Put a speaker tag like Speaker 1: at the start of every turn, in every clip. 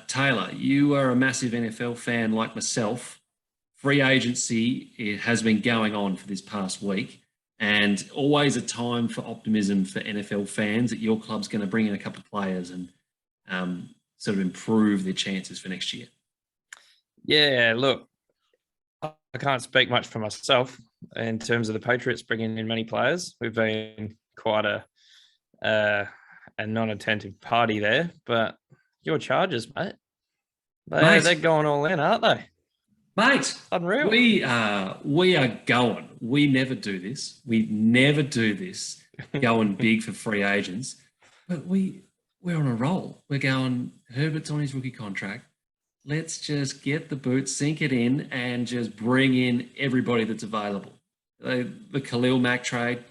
Speaker 1: Taylor, you are a massive NFL fan like myself. Free agency it has been going on for this past week, and always a time for optimism for NFL fans that your club's going to bring in a couple of players and sort of improve their chances for next year.
Speaker 2: Yeah, look, I can't speak much for myself in terms of the Patriots bringing in many players. We've been quite a non-attentive party there, but your Chargers, mate, they're going all in, aren't they?
Speaker 1: Mate,
Speaker 2: unreal.
Speaker 1: We are going. We never do this. We never do this. Going big for free agents, but we're on a roll. We're going. Herbert's on his rookie contract. Let's just get the boot, sink it in, and just bring in everybody that's available. The Khalil Mack trade.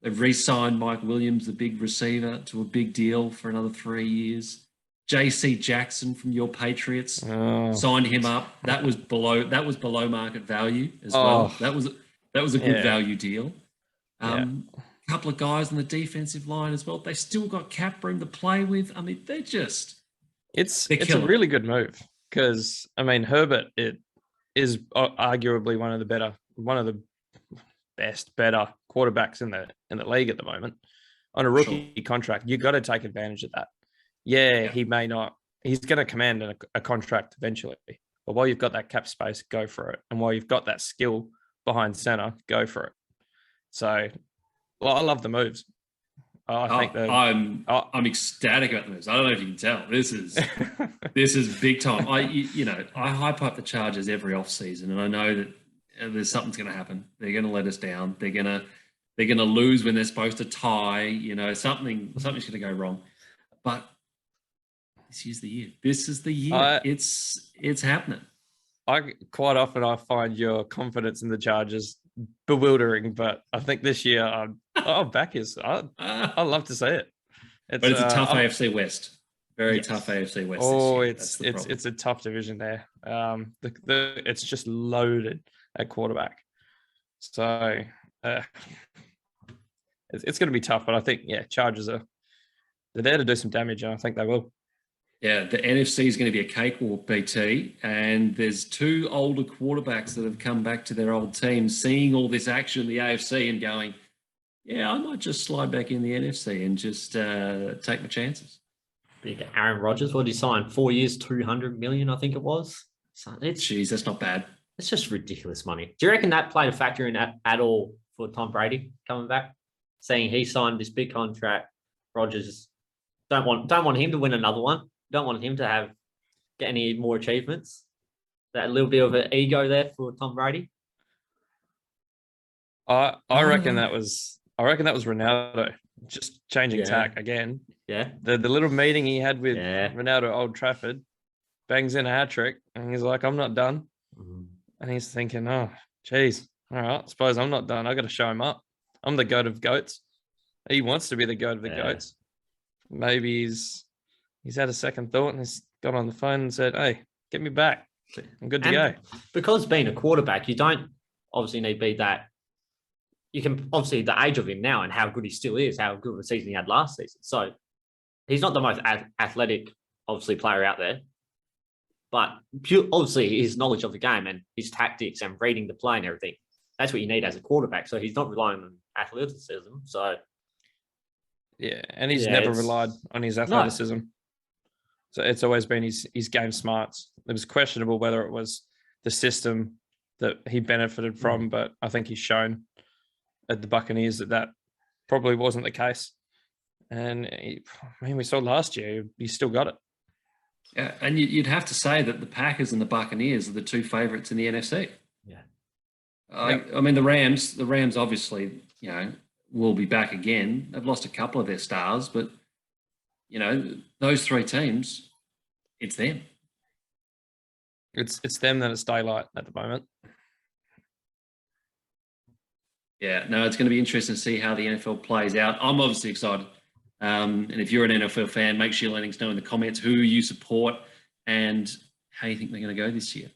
Speaker 1: They've re-signed Mike Williams, the big receiver, to a big deal for another 3 years. JC Jackson from your Patriots signed him up. That was below market value as well. That was a good value deal. Couple of guys on the defensive line as well. They still got cap room to play with. I mean,
Speaker 2: it's a really good move because Herbert is arguably one of the better quarterbacks in the league at the moment. On a rookie contract, you got to take advantage of that. He may not. He's going to command a contract eventually. But while you've got that cap space, go for it. And while you've got that skill behind center, go for it. So, I love the moves.
Speaker 1: I'm ecstatic about the moves. I don't know if you can tell. This is big time. I hype up the Chargers every offseason, and I know that there's something's going to happen. They're going to let us down. They're going to lose when they're supposed to tie. Something's going to go wrong. But this is the year. This is the year. It's happening.
Speaker 2: Quite often find your confidence in the Chargers bewildering, but I think this year I'll back his. I'd love to see it.
Speaker 1: But it's a tough AFC West. Very tough AFC West.
Speaker 2: It's a tough division there. It's just loaded at quarterback. So it's going to be tough, but I think Chargers they're there to do some damage, and I think they will.
Speaker 1: Yeah, the NFC is going to be a cakewalk, BT, and there's two older quarterbacks that have come back to their old team, seeing all this action in the AFC and going, I might just slide back in the NFC and just take my chances.
Speaker 3: Big Aaron Rodgers, what did he sign? 4 years, $200 million, I think it was. So
Speaker 1: Jeez, that's not bad.
Speaker 3: It's just ridiculous money. Do you reckon that played a factor in at all for Tom Brady coming back? Saying he signed this big contract, Rodgers don't want him to win another one. Don't want him to get any more achievements. That little bit of an ego there for Tom Brady.
Speaker 2: I reckon that was Ronaldo just changing tack again.
Speaker 3: Yeah.
Speaker 2: The little meeting he had with Ronaldo at Old Trafford, bangs in a hat trick, and he's like, "I'm not done." Mm-hmm. And he's thinking, "Oh, geez, all right, I suppose I'm not done. I got to show him up. I'm the goat of goats." He wants to be the goat of the goats. Maybe he's had a second thought and he's got on the phone and said, "Hey, get me back. I'm good to go."
Speaker 3: Because being a quarterback, you don't obviously need to be that. You can obviously the age of him now and how good he still is, how good of a season he had last season. So he's not the most athletic, obviously, player out there. But obviously his knowledge of the game and his tactics and reading the play and everything, that's what you need as a quarterback. So he's not relying on athleticism. So
Speaker 2: and he's never relied on his athleticism. No. So it's always been his game smarts. It was questionable whether it was the system that he benefited from, but I think he's shown at the Buccaneers that probably wasn't the case. And we saw last year, he still got it.
Speaker 1: Yeah, and you'd have to say that the Packers and the Buccaneers are the two favourites in the NFC.
Speaker 3: Yeah.
Speaker 1: I mean, the Rams obviously, will be back again. They've lost a couple of their stars, but, those three teams, it's them.
Speaker 2: It's them that it's daylight at the moment.
Speaker 1: Yeah, no, it's going to be interesting to see how the NFL plays out. I'm obviously excited. And if you're an NFL fan, make sure you let us know in the comments who you support and how you think they're going to go this year.